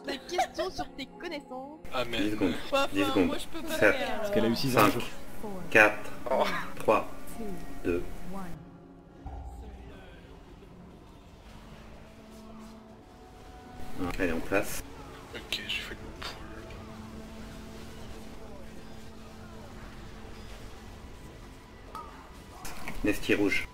des questions sur tes connaissances. Ah 10 mais... secondes. Enfin, 10 secondes. moi je peux pas 7, faire. Parce qu'elle a eu 6 ans. 5, 4, 3, 2. Elle est en place. Ok, j'ai fait mon pool. Nesti rouge.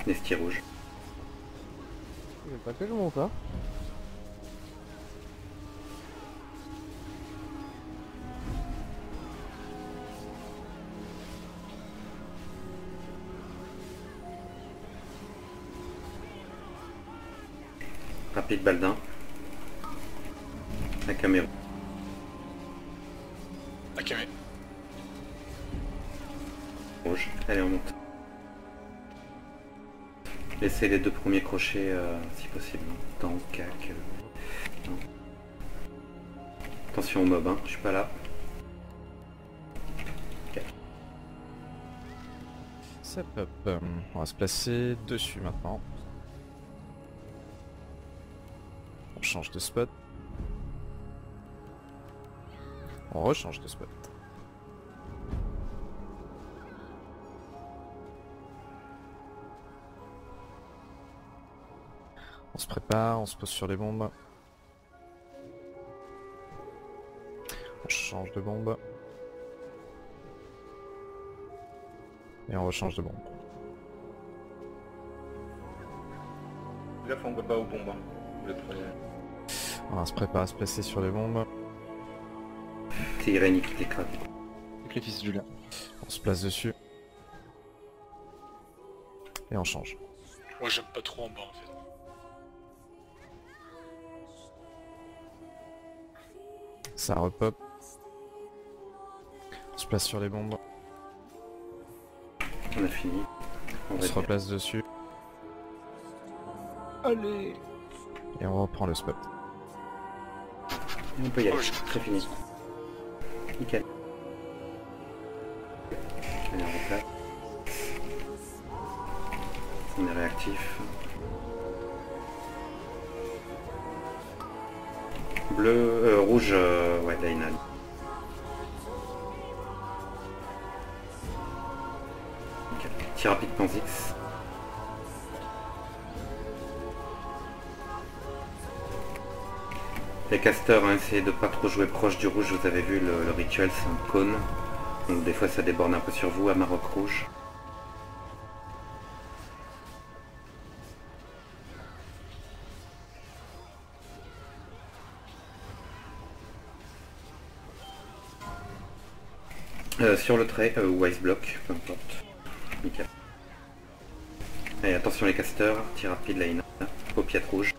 Nesti rouge. Il veut pas que je monte, hein. Rapide Baldin. La caméra. Akame. Rouge. Allez, on monte. Laissez les deux premiers crochets si possible. Dans cac. Non. Attention au mob, hein. Je suis pas là. Ok. Ça pop. On va se placer dessus maintenant. On change de spot. On rechange de spot. On se prépare, on se pose sur les bombes. On change de bombe. Et on rechange de bombe. Là, on va pas aux bombes. On va se préparer à se placer sur les bombes. C'est Irénie qui t'écrase. Sacrifice Julien. On se place dessus. Et on change. Moi j'aime pas trop en bas en fait. Ça repop. On se place sur les bombes. On a fini. On se replace dessus. Allez. Et on reprend le spot. On peut y aller. Oh, C'est fini. Nickel. Allez, on replace. On est réactif. Bleu, rouge, ouais, Dainal. Okay. Tir rapide Panzix. Les casters, hein, essayez de pas trop jouer proche du rouge, vous avez vu le rituel, c'est un cône. Donc des fois ça déborde un peu sur vous, à Maroc rouge. Sur le trait, ou Wise Block, peu importe. Nickel. Allez, attention les casters, tir rapide, Laina, paupiette rouge.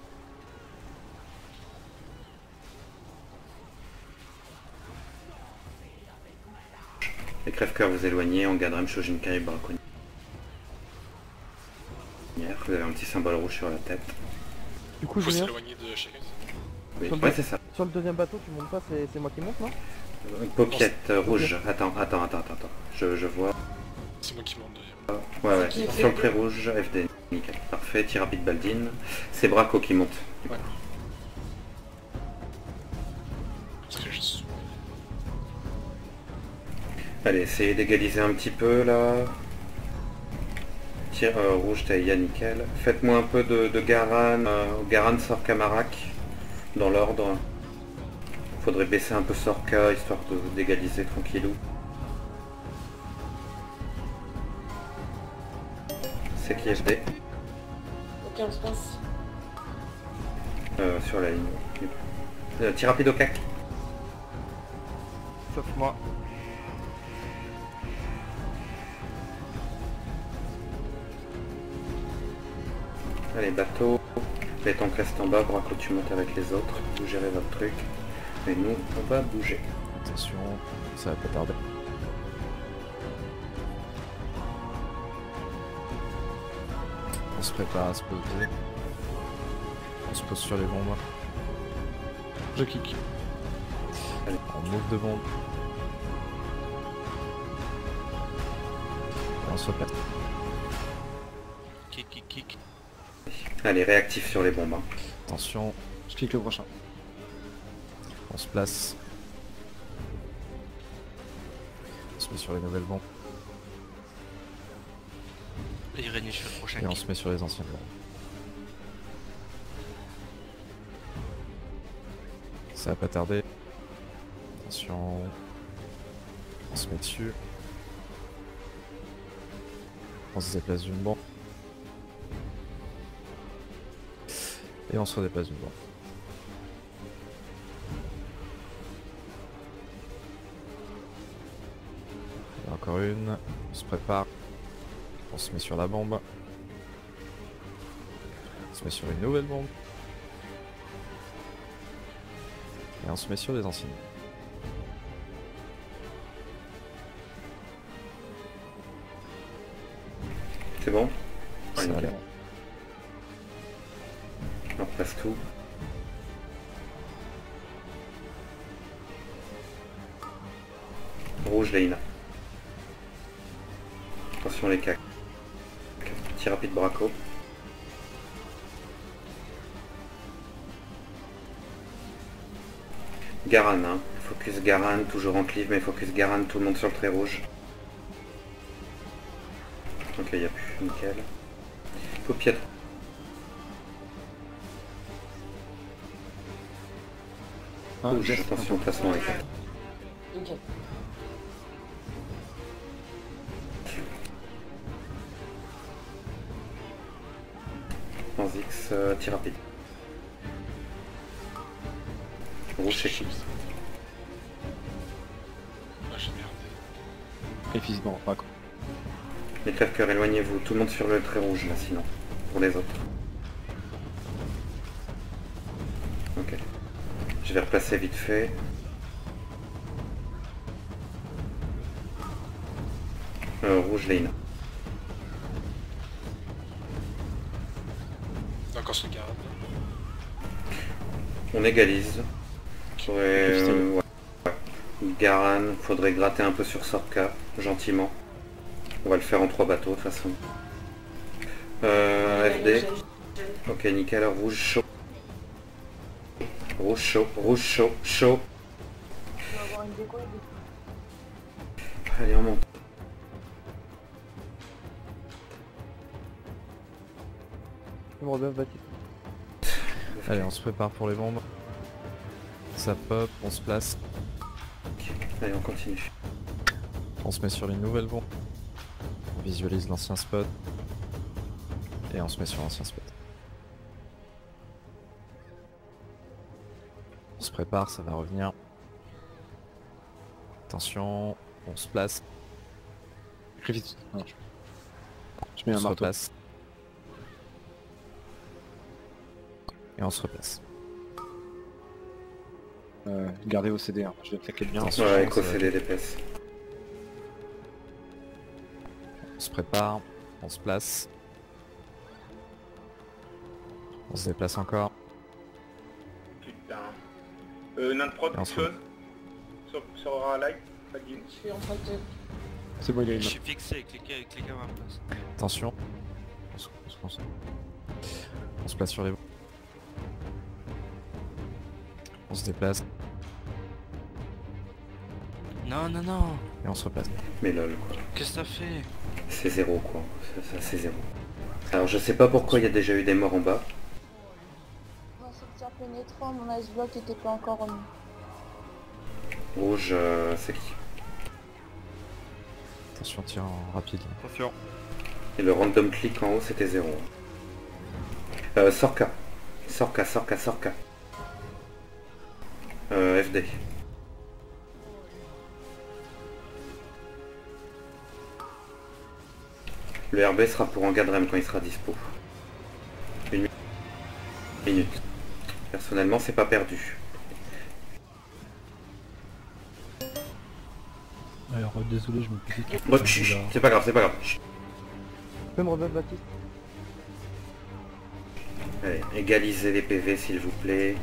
Les crève-cœurs vous éloignez, en Gadrem, Shojinkai, Braconnière. Vous avez un petit symbole rouge sur la tête. Du coup, Faut Julien, s'éloigner de chacun. Oui, Sur le ouais dos. c'est ça. sur le deuxième bateau, tu montes pas, c'est moi qui monte, non? Paupiette rouge. Attends. Je vois. C'est moi qui monte d'ailleurs. Ouais. qui est Sur le FD. trait rouge, FD. Nickel. Parfait. Tir rapide Baldine. C'est Braco qui monte. Ouais. Parce que je suis... Allez, essayez d'égaliser un petit peu là. Tir rouge, Taïa, nickel. Faites-moi un peu de Garan. Garan, Sorka, Marak. Dans l'ordre. Faudrait baisser un peu Sorka, histoire d'égaliser tranquillou. C'est qui FD Ok, on se passe. sur la ligne. Tir rapide au cac. Sauf moi. Allez, bateau. Les tanks restent en bas, Braco tu montes avec les autres. Vous gérez votre truc. Et nous, on va bouger. Attention, ça va pas tarder. On se prépare à se poser. On se pose sur les bombes. Je kick. On move de bombe. Et on se replace. Kick, kick, kick. Allez, réactif sur les bombes. Hein. Attention, Je kick le prochain. on se place. On se met sur les nouvelles bombes. Et René, je fais le prochain Et on kick. se met sur les anciennes bombes. Ça va pas tarder. Attention. On se met dessus. On se déplace d'une bombe. Et on se redéplace d'une bombe. Et encore une. On se prépare. On se met sur la bombe. On se met sur une nouvelle bombe. Et on se met sur les anciennes. C'est bon? Ça Ouais, va nickel. aller. On repasse tout. Rouge, Leïna. Attention les cacs. Petit rapide braco. Garan, hein. Focus Garan, toujours en cleave, mais focus Garan, tout le monde sur le trait rouge. Ok, il n'y a plus, nickel. Paupiette. Ah, Rouge, geste. attention, placement avec. Ok. Sans X, tir rapide. Rouge, c'est qui? Ah, j'ai merdé. Et physiquement, pas quoi. Les crève-cœurs, éloignez-vous, tout le monde sur le trait rouge là sinon, pour les autres. Ok. Je vais replacer vite fait. Rouge lane. D'accord, c'est garde. On égalise. Ouais. Garan, faudrait gratter un peu sur Sorka, gentiment. On va le faire en 3 bateaux de toute façon. FD. Ok, nickel, rouge chaud. Rouge chaud, rouge chaud, chaud. On va avoir une déco. Allez, on monte. Je me rebuff Baptiste. Allez, on se prépare pour les bombes. Ça pop, on se place. Allez, on continue. On se met sur les nouvelles bombes. On visualise l'ancien spot. Et on se met sur l'ancien spot. On se prépare, ça va revenir. Attention, on se place, Écris vite. Non, je mets on un se marteau. replace. Et on se replace. Gardez au CD, hein. Je vais claquer bien. Attention, Ouais, ça éco va CD aller. DPS. On se prépare, on se place. On se déplace encore. Putain. Notre prod, Et on quelque se chose sur un live, pas de game. Je suis en train de... C'est bon, il a une Je main. suis fixé, cliquez à ma place. Attention. On se concentre. On se place sur les bombes. On se déplace Non, non, non. et on se replace. Mais lol quoi. Qu'est-ce que t'as fait? C'est zéro quoi. Ça c'est zéro. Alors je sais pas pourquoi il y a déjà eu des morts en bas. On va sortir pénétrant, mon ice block était pas encore remis. Rouge, c'est qui? Attention, tir en rapide. Attention. Et le random click en haut c'était zéro. Sorka. Sorka. FD. Le RB sera pour Engadrem quand il sera dispo. Une minute. Personnellement c'est pas perdu. Alors désolé, je me suis dit que Bon, chut, c'est pas grave, c'est pas grave. Chut. Tu peux me rebuff Baptiste? Allez, égalisez les PV s'il vous plaît.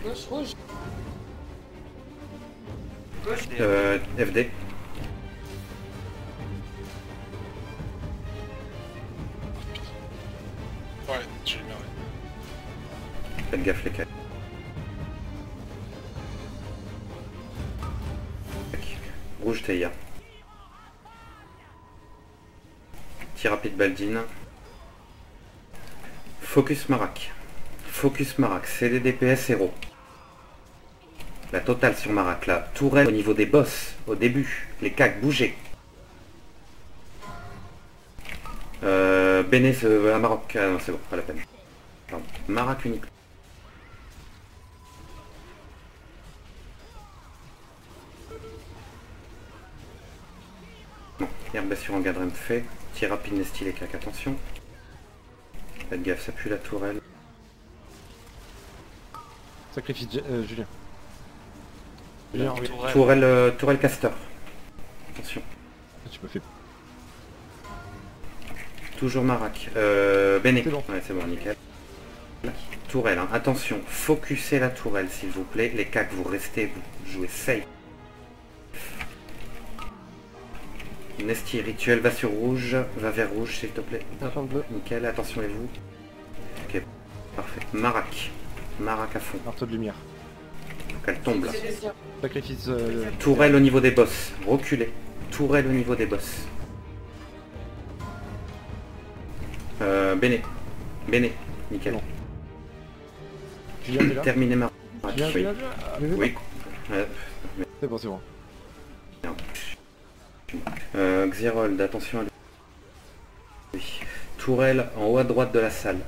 Gauche, rouge. FD. Ouais, j'ai eu merdé. Faites gaffe les cas. Rouge Théia. Tir rapide Baldine. Focus Marak. Focus Marak, c'est des DPS héros. La totale sur Marak là. Tourelle au niveau des boss, au début. Les cacs, bougez. Béné, à Maroc. Ah non, c'est bon, pas la peine. Pardon. Marak unique. Non, herbe sur Engadrem fait. Tir rapide Nesty les cacs, attention. Faites gaffe, ça pue la tourelle. Sacrifice Julien. Julien, oui. Tourelle caster. Attention. Tu me fais. Toujours Marak. Béné. C'est bon. Ouais, c'est bon, nickel. Tourelle, hein. Attention, focussez la tourelle s'il vous plaît. Les cacs, vous restez, vous jouez safe. Nesty, rituel va sur rouge, va vers rouge s'il te plaît. Sergent bleu. Nickel, attention et vous. Ok, parfait. Marak. Marak à fond. Marteau de lumière. Faut qu'elle tombe là. Sacrifice. Tourelle au niveau des boss. Reculez. Tourelle au niveau des boss. Béné. Béné. Nickel. Non. Julien, t'es là Terminé Marak. Julien, Oui. Julien, Julien. Oui. C'est bon, c'est bon. Xerold, attention à lui. Tourelle en haut à droite de la salle.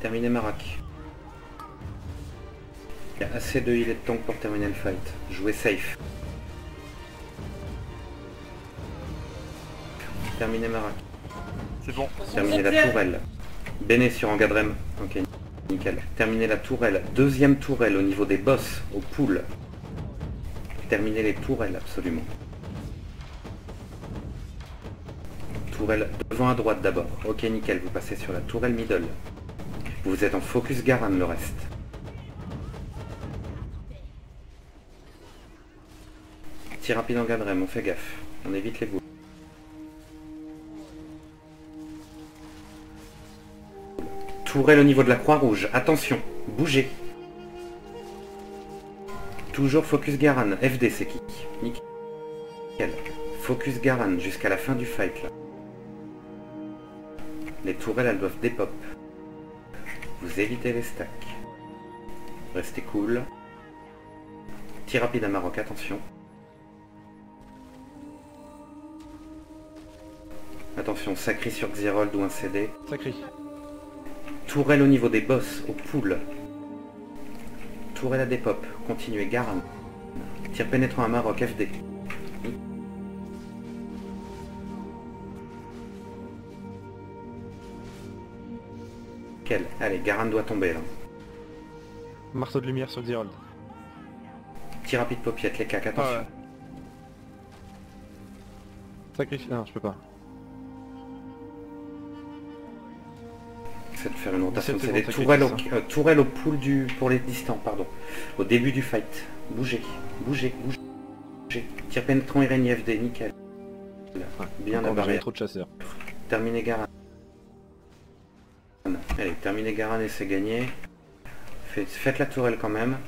Terminé Marak. Il y a assez de heal et de tank pour terminer le fight. Jouez safe. Terminé Marak. C'est bon. Terminé la tourelle. Béné sur Engadrem. Ok, nickel. Terminé la tourelle. Deuxième tourelle au niveau des boss, au pool. Terminez les tourelles, absolument. Tourelle devant à droite d'abord. Ok, nickel, vous passez sur la tourelle middle. Vous êtes en focus Garan le reste. Tir rapide en Gadrem, on fait gaffe. On évite les boules. Tourelle au niveau de la Croix-Rouge. Attention, bougez. Toujours focus Garan. FD c'est qui? Nickel. Focus Garan jusqu'à la fin du fight là. Les tourelles elles doivent dépop. Vous évitez les stacks. Restez cool. Tir rapide à Maroc, attention. Attention, sacré sur Xerold ou un CD. Sacré. Tourelle au niveau des boss, au pool. Tourelle à dépop, continuez, Garan. Tir pénétrant à Maroc, FD. Nickel. Allez, Garan doit tomber là. Marteau de lumière sur Xerold. Tir rapide paupiette, les cacs, attention. Ah ouais. Sacrifice. Non, je peux pas. C'est de faire une rotation. C'est C'est bon, des sacrifice, tourelles au pool du... pour les distants, pardon. Au début du fight. Bougez, bougez, bougez. Tir pénétrant Irene FD, nickel. Bien la Encore, j'avais barrière. trop de chasseurs. Terminez Garan. Allez, terminez Garan et c'est gagné. Faites la tourelle quand même.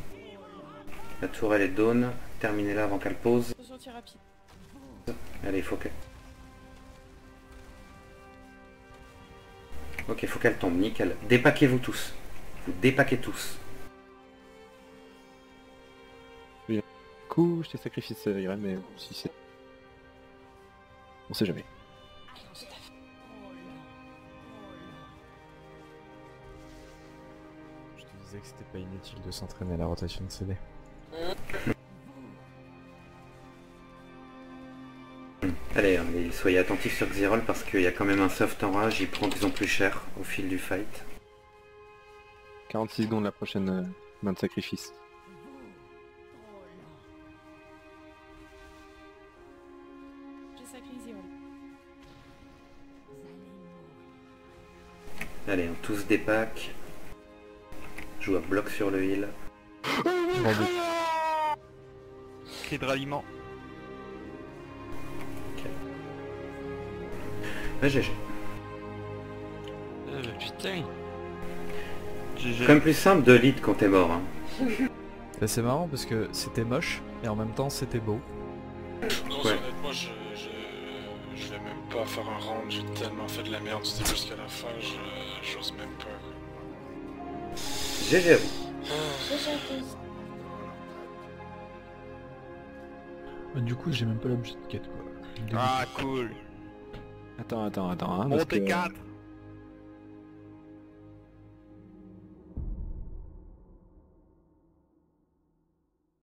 La tourelle est down. Terminez-la avant qu'elle pose. Tir rapide. Allez, il faut que... Ok, faut qu'elle tombe, nickel. Dépaquez-vous tous. Vous dépaquez tous. Coup, je t'ai sacrifié Irène, mais si c'est... On sait jamais. Je te disais que c'était pas inutile de s'entraîner à la rotation de CD. Allez, soyez attentifs sur Xerol parce qu'il y a quand même un soft enrage, il prend de plus en plus cher au fil du fight. 46 secondes la prochaine main de sacrifice. J'ai sacré Zéol. Allez, on tous des packs. Joue à bloc sur le heal. Cri de ralliement. Ah, GG. Putain. C'est quand même plus simple de lead quand t'es mort. Hein. Et c'est marrant parce que c'était moche et en même temps c'était beau. Non, Ouais. honnêtement, je vais même pas faire un round, j'ai tellement fait de la merde du début jusqu'à la fin, j'ose même pas. GG à vous. J'ai tous. Du coup j'ai même pas l'objet de quête quoi. Ah cool. Attends, hein, parce Montez que... 4.